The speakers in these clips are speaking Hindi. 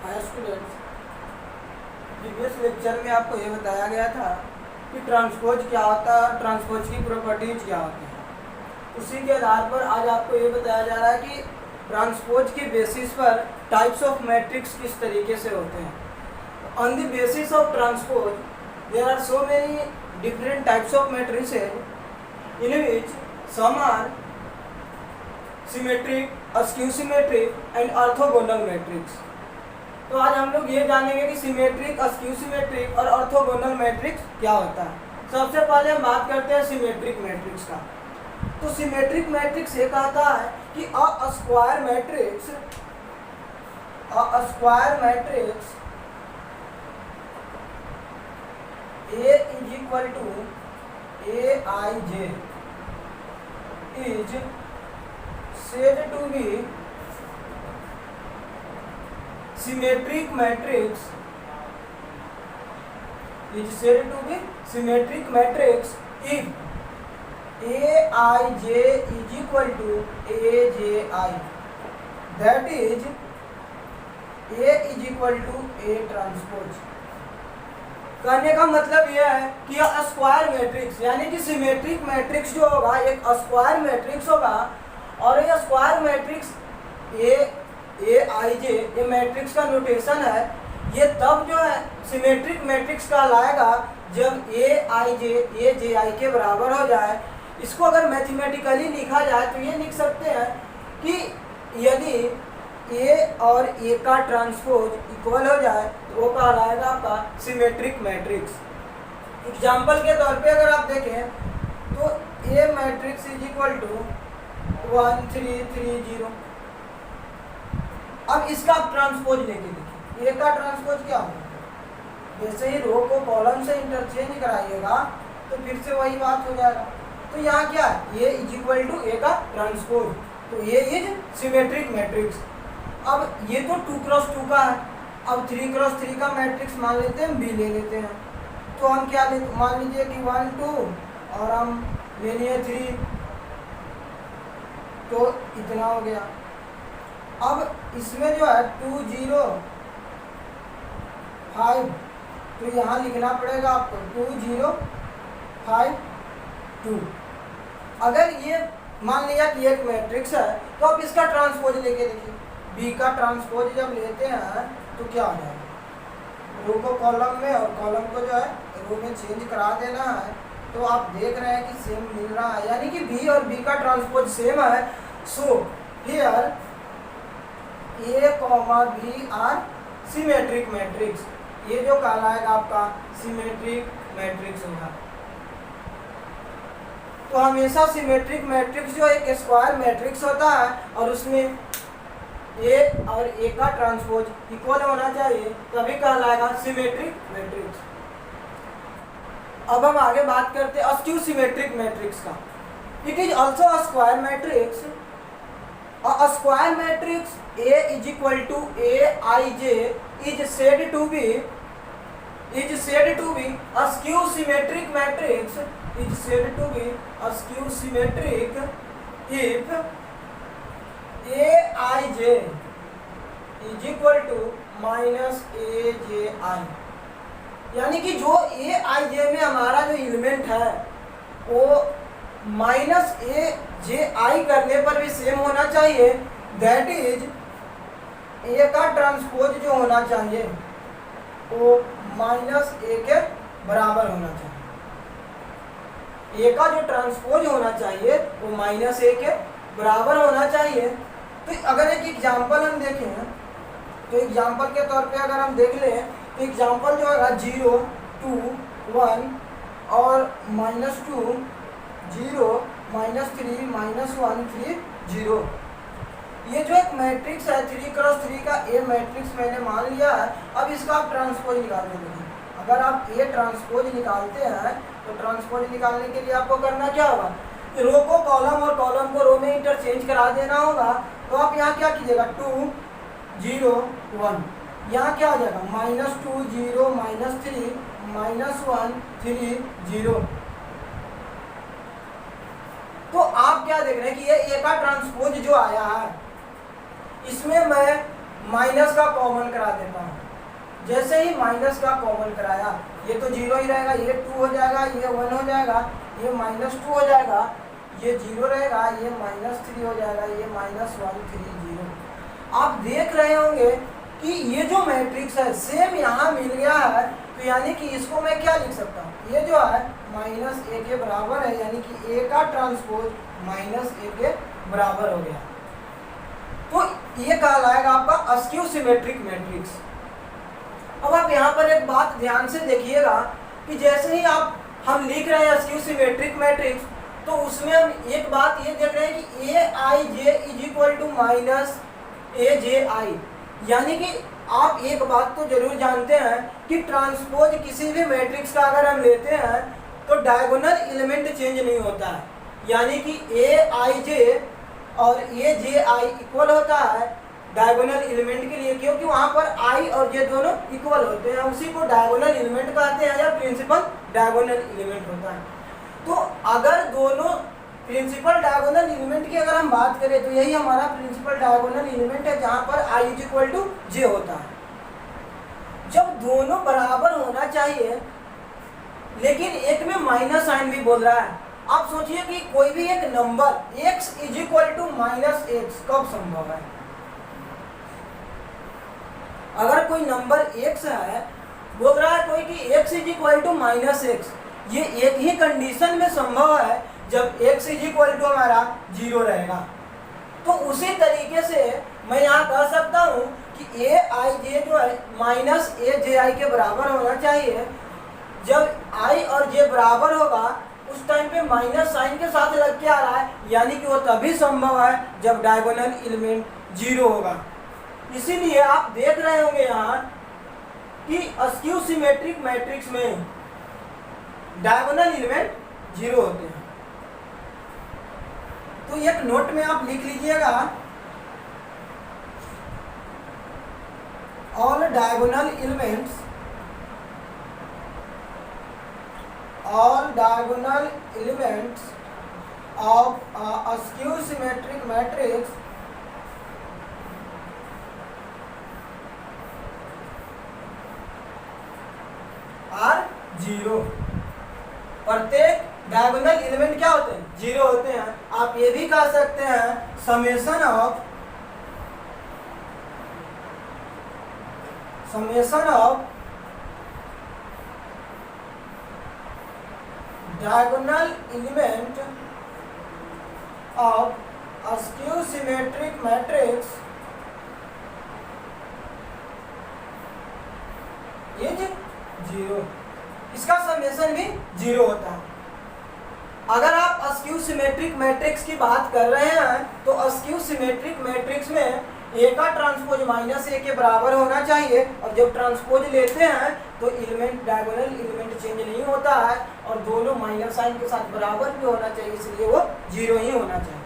हाय स्टूडेंट्स, प्रीवियस लेक्चर में आपको ये बताया गया था कि ट्रांसपोज क्या होता है, ट्रांसपोज की प्रॉपर्टीज क्या होती हैं। उसी के आधार पर आज आपको ये बताया जा रहा है कि ट्रांसपोज के बेसिस पर टाइप्स ऑफ मैट्रिक्स किस तरीके से होते हैं। On the basis of transpose there are so many different types of matrices in which some are symmetric, askew symmetric and orthogonal matrix. तो आज हम लोग ये जानेंगे कि सिमेट्रिक, अस्क्यू सिमेट्रिक और ऑर्थोगोनल मैट्रिक्स क्या होता है। सबसे पहले हम बात करते हैं सिमेट्रिक मैट्रिक्स का। तो सिमेट्रिक मैट्रिक्स ये कहता है कि a square matrix A is equal to Aij is said to be symmetric matrix if Aij is equal to Aj, that is A is equal to A transpose. कहने का मतलब यह है कि यह स्क्वायर मैट्रिक्स यानी कि सिमेट्रिक मैट्रिक्स जो होगा एक स्क्वायर मैट्रिक्स होगा और यह स्क्वायर मैट्रिक्स Aij ये मैट्रिक्स का नोटेशन है। ये तब जो है सिमेट्रिक मैट्रिक्स कहलाएगा जब Aij के बराबर हो जाए। इसको अगर मैथमेटिकली लिखा जाए तो ये लिख सकते हैं कि यदि A और A का ट्रांसपोज इक्वल हो जाए तो वो कहलाएगा आपका सिमेट्रिक मैट्रिक्स। एग्जाम्पल के तौर पे अगर आप देखें तो A matrix is equal to 1 3 3 0। अब इसका आप ट्रांसपोज लेके देखिए, A का ट्रांसपोज क्या होगा। जैसे ही रो को कॉलम से इंटरचेंज कराइएगा तो फिर से वही बात हो जाएगा। तो यहाँ क्या है, A is equal to A का ट्रांसपोज, तो A इज सिमेट्रिक मैट्रिक्स। अब ये तो 2 क्रॉस 2 का है, अब 3 क्रॉस 3 का मैट्रिक्स मान लेते हैं, B ले लेते हैं। तो हम क्या लेते, मान लीजिए कि 1 2 और हम ले लिए 3, तो इतना हो गया। अब इसमें जो है 2 0 5, तो यहाँ लिखना पड़ेगा आपको 2 0 5 2। अगर ये मान लिया कि एक मैट्रिक्स है तो आप इसका ट्रांसपोज लेके देखिए। बी का ट्रांसपोज जब लेते हैं तो क्या हो जाएगा, रो को कॉलम में और कॉलम को जो है रो में चेंज करा देना है। तो आप देख रहे हैं कि सेम मिल रहा है, यानी कि बी और बी का ट्रांसपोज सेम है। So here A, B are symmetric matrix. ये जो कहलाएगा आपका सिमेट्रिक मैट्रिक्स होगा। तो हमेशा सिमेट्रिक मैट्रिक्स जो एक स्क्वायर मैट्रिक्स होता है और उसमें A और A का ट्रांसपोज इक्वल होना चाहिए, तभी कहलाएगा सिमेट्रिक मैट्रिक्स। अब हम आगे बात करते हैं अस्क्यू सिमेट्रिक मैट्रिक्स का। It is also a square matrix. A square matrix A is equal to Aij is said to be a skew symmetric matrix, is said to be a skew symmetric if Aij is equal to minus Aj। यानी कि जो Aij में हमारा जो एलिमेंट है वो माइनस Aj करने पर भी सेम होना चाहिए। दैट इज A का ट्रांसपोज जो होना चाहिए वो माइनस A के बराबर होना चाहिए। A का जो ट्रांसपोज होना चाहिए वो माइनस A के बराबर होना चाहिए। तो अगर एक एग्जांपल हम देखें तो एग्जांपल के तौर पे अगर हम देख लें तो एग्जांपल जो है 0 2 1 और -2 0 -3 -1 3 0। ये जो एक मैट्रिक्स है 3 क्रॉस 3 का A मैट्रिक्स मैंने मान लिया है। अब इसका आप ट्रांसपोज निकालने लगे। अगर आप A ट्रांसपोज निकालते हैं तो ट्रांसपोज निकालने के लिए आपको करना क्या होगा, रो को कॉलम और कॉलम को रो में इंटरचेंज करा देना होगा। तो आप यहाँ क्या कीजिएगा 2 0 1, यहाँ क्या हो जाएगा -2 0 -3 -1 3 0। तो आप क्या देख रहे हैं कि ये ए का ट्रांसपोज जो आया है इसमें मैं माइनस का कॉमन करा देता हूँ। जैसे ही माइनस का कॉमन कराया, ये तो जीरो ही रहेगा, ये 2 हो जाएगा, ये 1 हो जाएगा, ये -2 हो जाएगा, ये 0 रहेगा, ये -3 हो जाएगा, ये -1 3 0। आप देख रहे होंगे कि ये जो मैट्रिक्स है सेम यहाँ मिल गया है, तो यानी कि इसको मैं क्या लिख सकता हूँ, ये जो है -a के बराबर है, यानी कि a का ट्रांसपोज -a के बराबर हो गया। तो ये कहलाएगा आपका अस्क्यू सिमेट्रिक मैट्रिक्स। अब आप यहाँ पर एक बात ध्यान से देखिएगा कि जैसे ही हम लिख रहे हैं अस्क्यू सिमेट्रिक मैट्रिक्स, तो उसमें हम एक बात ये देख रहे हैं कि aij = -aj, यानी कि आप एक बात तो जरूर जानते हैं कि ट्रांसपोज किसी भी मैट्रिक्स का अगर हम लेते हैं तो डायगोनल एलिमेंट चेंज नहीं होता है, यानी कि aij और aj इक्वल होता है डायगोनल एलिमेंट के लिए, क्योंकि वहां पर i और j दोनों इक्वल होते हैं, उसी को डायगोनल एलिमेंट कहते हैं या प्रिंसिपल डायगोनल एलिमेंट होता है। तो अगर दोनों प्रिंसिपल डायगोनल एलिमेंट की अगर हम बात करें तो यही हमारा प्रिंसिपल डायगोनल एलिमेंट है, जहां पर i = j होता है। जब दोनों बराबर होना चाहिए, लेकिन एक में माइनस साइन भी बोल रहा है, आप सोचिए कि कोई भी एक नंबर x = -x कब संभव है? अगर कोई नंबर x है, बोल रहा है कोई कि x = -x, ये एक ही कंडीशन में संभव है जब x = हमारा 0 रहेगा। तो उसी तरीके से मैं यहाँ कह सकता हूँ कि aij जो है -aji के बराबर होना चाहिए। जब i और j बराबर होगा उस टाइम पे माइनस साइन के साथ लग के आ रहा है, यानी कि वो तभी संभव है जब डायगोनल एलिमेंट 0 होगा। इसीलिए आप देख रहे होंगे यहाँ कि अस्क्यू सिमेट्रिक मैट्रिक्स में डायगोनल एलिमेंट 0 होते हैं। तो एक नोट में आप लिख लीजिएगा, all diagonal elements of a skew symmetric matrix are 0। प्रत्येक डायगोनल एलिमेंट क्या होते हैं? 0 होते हैं। आप ये भी कह सकते हैं summation of diagonal element of a skew symmetric matrix is 0। इसका समेशन भी 0 होता है। अगर आप अस्क्यू सिमेट्रिक मैट्रिक्स की बात कर रहे हैं तो अस्क्यू सिमेट्रिक मैट्रिक्स में a का ट्रांसपोज -a के बराबर होना चाहिए, और जब ट्रांसपोज लेते हैं तो एलिमेंट डायगोनल एलिमेंट चेंज नहीं होता है और दोनों माइनस साइन के साथ बराबर भी होना चाहिए, इसलिए वो 0 ही होना चाहिए।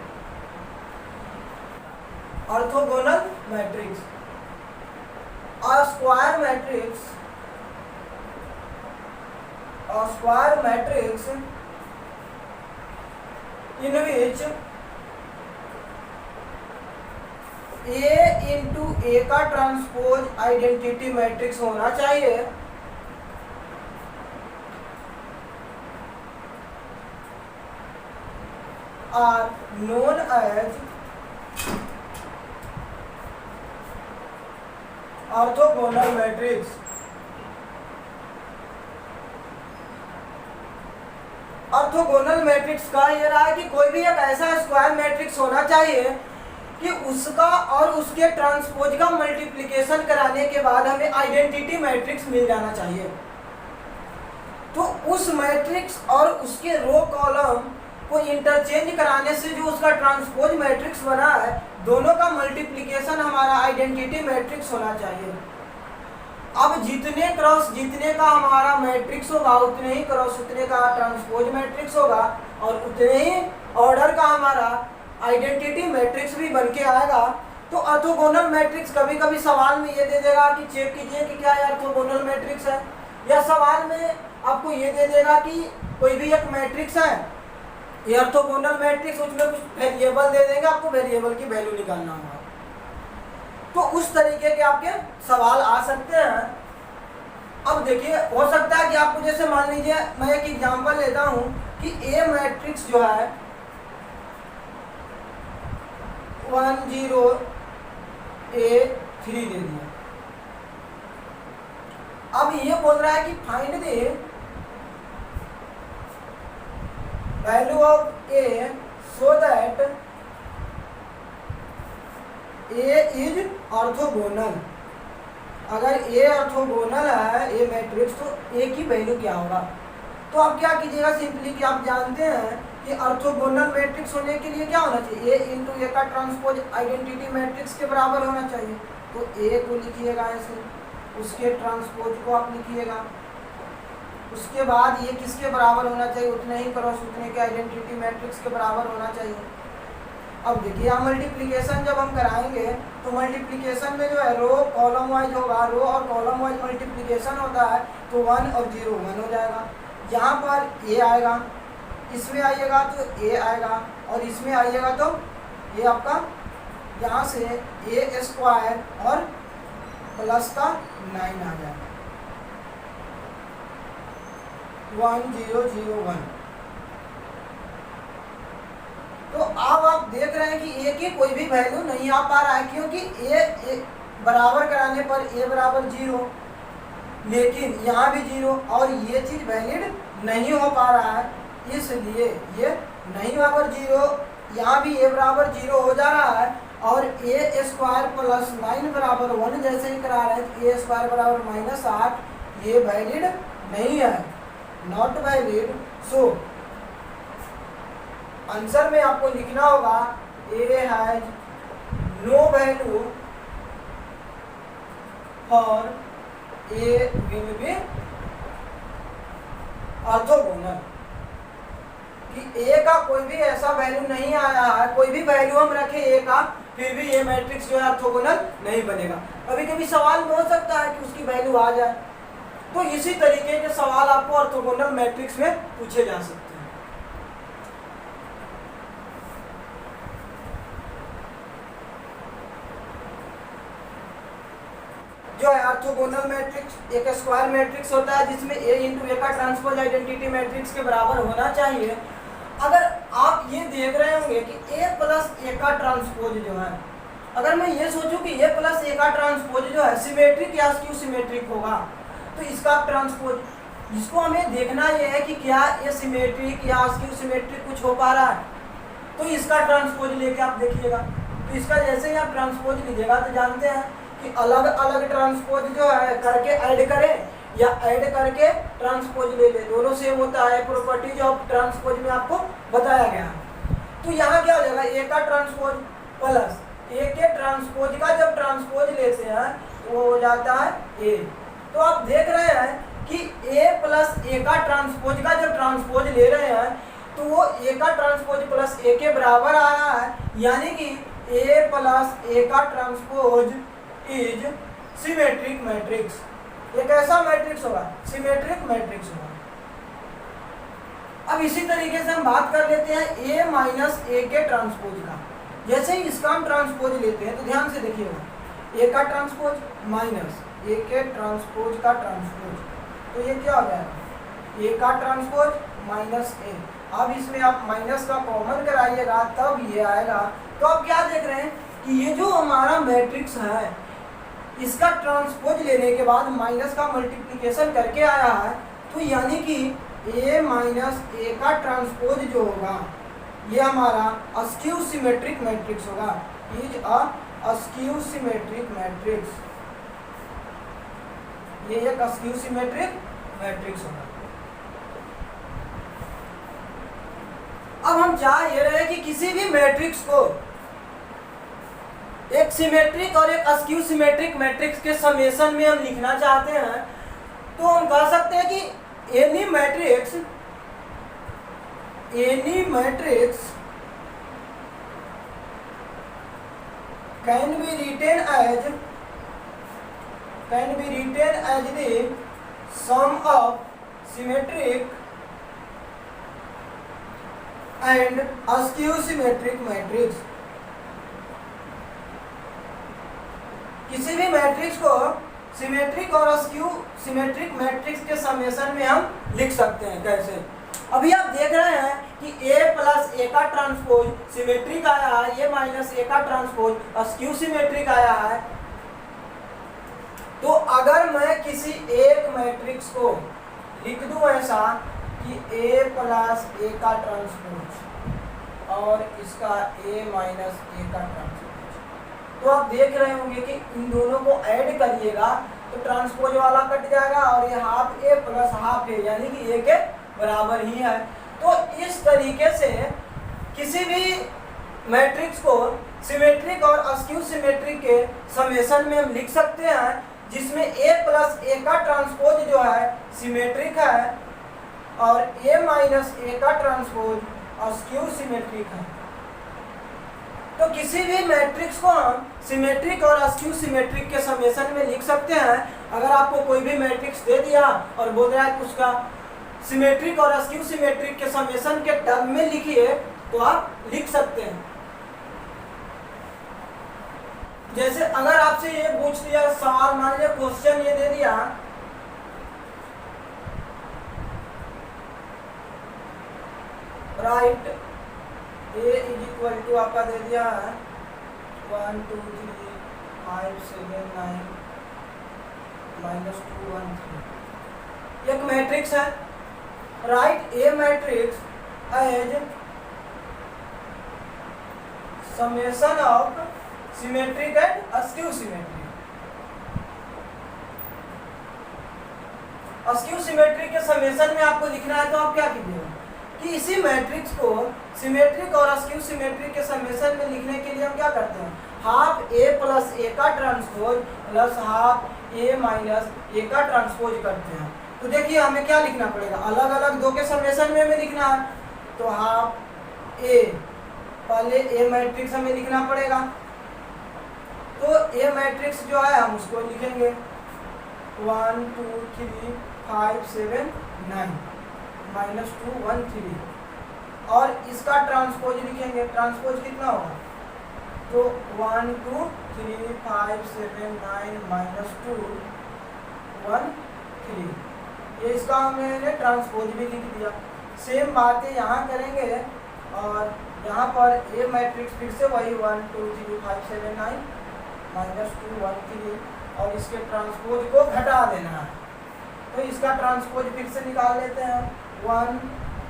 Orthogonal matrix, a square matrix in which a into a का ट्रांसपोज आइडेंटिटी मैट्रिक्स होना चाहिए। are known as orthogonal matrix. Orthogonal matrix का ये रहा है कि कोई भी एक ऐसा स्क्वायर मैट्रिक्स होना चाहिए कि उसका और उसके ट्रांसपोज का मल्टीप्लिकेशन कराने के बाद हमें आइडेंटिटी मैट्रिक्स मिल जाना चाहिए। तो उस मैट्रिक्स और उसके रो कॉलम को इंटरचेंज कराने से जो उसका ट्रांसपोज मैट्रिक्स बना है, दोनों का मल्टीप्लिकेशन हमारा आइडेंटिटी मैट्रिक्स होना चाहिए। अब जितने क्रॉस जितने का हमारा मैट्रिक्स होगा उतने ही क्रॉस उतने का ट्रांसपोज मैट्रिक्स होगा, और उतने ही ऑर्डर का हमारा आइडेंटिटी मैट्रिक्स भी बन के आएगा। तो ऑर्थोगोनल मैट्रिक्स कभी कभी सवाल में ये दे देगा कि चेक कीजिए कि क्या ये ऑर्थोगोनल मैट्रिक्स है, या सवाल में आपको ये दे देगा कि कोई भी एक मैट्रिक्स है ये ऑर्थोगोनल मैट्रिक्स, उसमें कुछ वेरिएबल दे देंगे, आपको वेरिएबल की वैल्यू निकालना होगा। तो उस तरीके के आपके सवाल आ सकते हैं। अब देखिए, हो सकता है कि आपको, जैसे मान लीजिए मैं एक एग्जांपल लेता हूं कि ए मैट्रिक्स जो है 1 0 A 3 दे दिया। अब ये बोल रहा है कि find the value of A so that A is orthogonal. अगर A ऑर्थोगोनल है A मैट्रिक्स, तो A की वैल्यू क्या होगा। तो आप क्या कीजिएगा, सिंपली कि आप जानते हैं कि ऑर्थोगोनल मैट्रिक्स होने के लिए क्या होना चाहिए, A इंटू ए का ट्रांसपोज आइडेंटिटी मैट्रिक्स के बराबर होना चाहिए। तो A को लिखिएगा ऐसे, उसके ट्रांसपोज को आप लिखिएगा, उसके बाद ये किसके बराबर होना चाहिए, उतने ही क्रॉस उतने के आइडेंटिटी मैट्रिक्स के बराबर होना चाहिए। अब देखिए, यहाँ मल्टीप्लिकेशन जब हम कराएंगे तो मल्टीप्लिकेशन में जो है रो कॉलम वाइज होगा, रो और कॉलम वाइज मल्टीप्लिकेशन होता है, तो 1 और 0 1 हो जाएगा। यहाँ पर A आएगा, इसमें आइएगा तो A आएगा, और इसमें आइएगा तो ये आपका यहाँ से A स्क्वायर और प्लस का 9 आ जाएगा, 1 0 0 1। तो अब आप देख रहे हैं कि A की कोई भी वैल्यू नहीं आ पा रहा है, क्योंकि A बराबर कराने पर A बराबर 0, लेकिन यहाँ भी 0, और ये चीज़ वैलिड नहीं हो पा रहा है, इसलिए ये नहीं बराबर 0, यहाँ भी A बराबर 0 हो जा रहा है, और A स्क्वायर प्लस 9 बराबर 1 जैसे ही करा रहे हैं, तो A स्क्वायर बराबर -8, ये वैलिड नहीं है, नॉट वैलिड। सो आंसर में आपको लिखना होगा A has no value for A will be orthogonal, कि A का कोई भी ऐसा वैल्यू नहीं आया है, कोई भी वैल्यू हम रखें A का, फिर भी ये मैट्रिक्स जो है ऑर्थोगोनल नहीं बनेगा। कभी कभी सवाल में हो सकता है कि उसकी वैल्यू आ जाए, तो इसी तरीके के सवाल आपको ऑर्थोगोनल मैट्रिक्स में पूछे जा सकते हैं। जो है ऑर्थोगोनल मैट्रिक्स एक स्क्वायर मैट्रिक्स होता है जिसमें A इंटू ए का ट्रांसपोज आइडेंटिटी मैट्रिक्स के बराबर होना चाहिए। अगर आप ये देख रहे होंगे कि A प्लस ए का ट्रांसपोज जो है, अगर मैं ये सोचूं कि A प्लस ए का ट्रांसपोज जो है सिमेट्रिक या स्क्यू सिमेट्रिक होगा, तो इसका ट्रांसपोज, जिसको हमें देखना ये है कि क्या ये सिमेट्रिक या स्क्यू सिमेट्रिक कुछ हो पा रहा है, तो इसका ट्रांसपोज लेके आप देखिएगा। तो इसका जैसे ही आप ट्रांसपोज लीजिएगा तो जानते हैं कि अलग अलग ट्रांसपोज जो है करके ऐड करें या ऐड करके ट्रांसपोज ले ले, दोनों सेम होता है। प्रॉपर्टीज ऑफ ट्रांसपोज में आपको बताया गया है। तो यहाँ क्या हो जाएगा, ए का ट्रांसपोज प्लस ए के ट्रांसपोज का जब ट्रांसपोज लेते हैं तो वो हो जाता है ए। तो आप देख रहे हैं कि ए प्लस ए का ट्रांसपोज का जब ट्रांसपोज ले रहे हैं तो वो ए का ट्रांसपोज प्लस ए के बराबर आ रहा है, यानी कि ए प्लस ए का ट्रांसपोज इज सिमेट्रिक मैट्रिक्स। एक ऐसा मैट्रिक्स होगा, सिमेट्रिक मैट्रिक्स होगा। अब इसी तरीके से हम बात कर लेते हैं ए माइनस ए के ट्रांसपोज का। जैसे ही इसका हम ट्रांसपोज लेते हैं तो ध्यान से देखिएगा, ए का ट्रांसपोज माइनस ए के ट्रांसपोज का ट्रांसपोज, तो ये क्या हो जाएगा, ए का ट्रांसपोज माइनस ए। अब इसमें आप माइनस का कॉमन कराइएगा तब ये आएगा। तो आप क्या देख रहे हैं कि ये जो हमारा मैट्रिक्स है, इसका ट्रांसपोज लेने के बाद माइनस का मल्टीप्लिकेशन करके आया है, तो यानी कि ए माइनस ए का ट्रांसपोज जो होगा ये हमारा स्क्यू सिमेट्रिक मैट्रिक्स होगा, is a skew symmetric matrix. ये एक स्क्यू सिमेट्रिक मैट्रिक्स होगा। अब हम चाह ये रहे कि किसी भी मैट्रिक्स को एक सिमेट्रिक और एक स्क्यू सिमेट्रिक मैट्रिक्स के समेशन में हम लिखना चाहते हैं, तो हम कह सकते हैं कि any matrix can be written as the sum of symmetric and skew symmetric matrix. किसी भी मैट्रिक्स को सिमेट्रिक और अस्क्यू सिमेट्रिक मैट्रिक्स के समेशन में हम लिख सकते हैं। कैसे? अभी आप देख रहे हैं कि A प्लस ए का ट्रांसपोज सिमेट्रिक आया है, A माइनस ए का ट्रांसपोज अस्क्यू सिमेट्रिक आया है। तो अगर मैं किसी एक मैट्रिक्स को लिख दूं ऐसा कि A प्लस ए का ट्रांसपोज और इसका A माइनस ए का ट्रांसपोज, तो आप देख रहे होंगे कि इन दोनों को ऐड करिएगा तो ट्रांसपोज वाला कट जाएगा और ये half A plus half A यानी कि A के बराबर ही है। तो इस तरीके से किसी भी मैट्रिक्स को सिमेट्रिक और अस्क्यू सिमेट्रिक के समेशन में हम लिख सकते हैं, जिसमें A प्लस ए का ट्रांसपोज जो है सिमेट्रिक है और A माइनस ए का ट्रांसपोज अस्क्यू सिमेट्रिक है। तो किसी भी मैट्रिक्स को हम सिमेट्रिक और अस्क्यू सिमेट्रिक के समेशन में लिख सकते हैं। अगर आपको कोई भी मैट्रिक्स दे दिया और बोल रहा है कि उसका सिमेट्रिक और अस्क्यू सिमेट्रिक के समेशन के टर्म में लिखिए, तो आप लिख सकते हैं। जैसे अगर आपसे ये पूछ दिया सवाल, मान लीजिए क्वेश्चन ये दे दिया write A is equal to आपका दे दिया है 1 2 3 5 7 9 -2 1 3, एक मैट्रिक्स है। Write A matrix as summation of symmetric and askew symmetric. Askew symmetric के समेशन में आपको लिखना है, तो आप क्या कीजिएगा कि इसी मैट्रिक्स को सिमेट्रिक और अस्क्यू सिमेट्रिक के समेशन में लिखने के लिए हम क्या करते हैं, हाफ A प्लस ए का transpose plus half A minus A का ट्रांसपोज करते हैं। तो देखिए हमें क्या लिखना पड़ेगा, अलग अलग दो के समेशन में हमें लिखना है। तो हाफ A, पहले A मैट्रिक्स हमें लिखना पड़ेगा। तो A मैट्रिक्स जो है हम उसको लिखेंगे 1 2 3 5 7 9 -2 1 3, और इसका ट्रांसपोज लिखेंगे। ट्रांसपोज कितना होगा, तो 1 2 3 5 7 9 -2 1 3, ये इसका मैंने ट्रांसपोज भी लिख दिया। सेम बातें यहाँ करेंगे और यहाँ पर A मैट्रिक्स फिर से वही 1 2 3 5 7 9 -2 1 3, और इसके ट्रांसपोज को घटा देना है। तो इसका ट्रांसपोज फिर से निकाल लेते हैं 1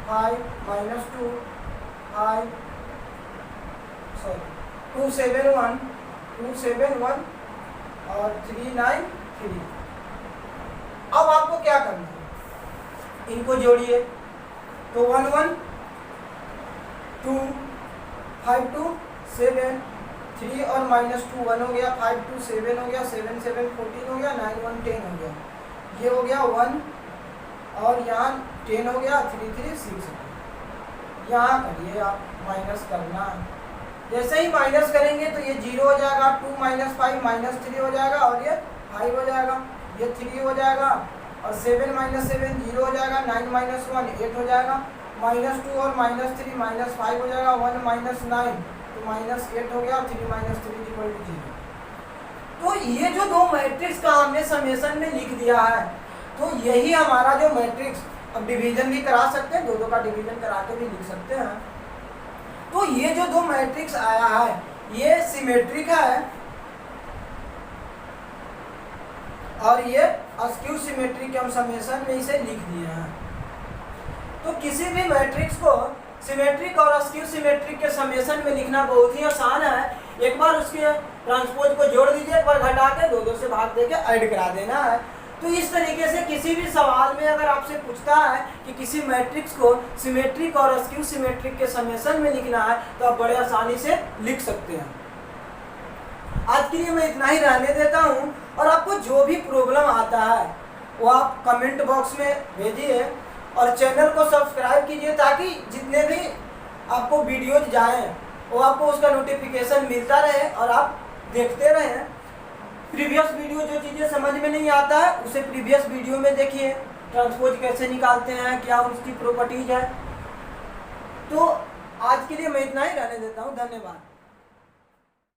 5 -2 5 2 7 1 2 7 1 और 3 9 3। अब आपको क्या करना है, इनको जोड़िए। तो 1 1 2 5 2 7 3 और -2 1 हो गया, 5 2 7 हो गया, 7 7 14 हो गया, 9 1 10 हो गया। ये हो गया 1 और यहाँ 10 हो गया, 3 3 6। यहाँ करिए आप, माइनस करना। जैसे ही माइनस करेंगे तो ये 0 हो जाएगा, 2 - 5 -3 हो जाएगा, और ये 5 हो जाएगा, ये 3 हो जाएगा, और 7 - 7 0 हो जाएगा, 9 - 1 8 हो जाएगा, -2 और -3 -5 हो जाएगा, 1 - 9 तो -8 हो गया, 3 - 3 = 0। तो ये जो दो मैट्रिक्स का हमने समेशन में लिख दिया है, तो यही हमारा जो मैट्रिक्स, अब डिवीजन भी करा सकते हैं, दो का डिवीजन करा के भी लिख सकते हैं। तो ये जो दो मैट्रिक्स आया है ये सिमेट्रिक है और ये अस्क्यू सिमेट्रिक के हम समेशन में इसे लिख दिए हैं। तो किसी भी मैट्रिक्स को सिमेट्रिक और अस्क्यू सिमेट्रिक के समेशन में लिखना बहुत ही आसान है। एक बार उसके ट्रांसपोज को जोड़ दीजिए, एक बार घटा के दो से भाग देके ऐड करा देना है। तो इस तरीके से किसी भी सवाल में अगर आपसे पूछता है कि किसी मैट्रिक्स को सिमेट्रिक और अस्क्यू सिमेट्रिक के समेशन में लिखना है, तो आप बड़े आसानी से लिख सकते हैं। आज के लिए मैं इतना ही रहने देता हूँ, और आपको जो भी प्रॉब्लम आता है वो आप कमेंट बॉक्स में भेजिए और चैनल को सब्सक्राइब कीजिए, ताकि जितने भी आपको वीडियोज जाएं वो आपको उसका नोटिफिकेशन मिलता रहे और आप देखते रहें। प्रीवियस वीडियो जो चीज़ें समझ में नहीं आता है उसे प्रीवियस वीडियो में देखिए, ट्रांसपोज कैसे निकालते हैं, क्या उसकी प्रॉपर्टीज है। तो आज के लिए मैं इतना ही रहने देता हूँ, धन्यवाद।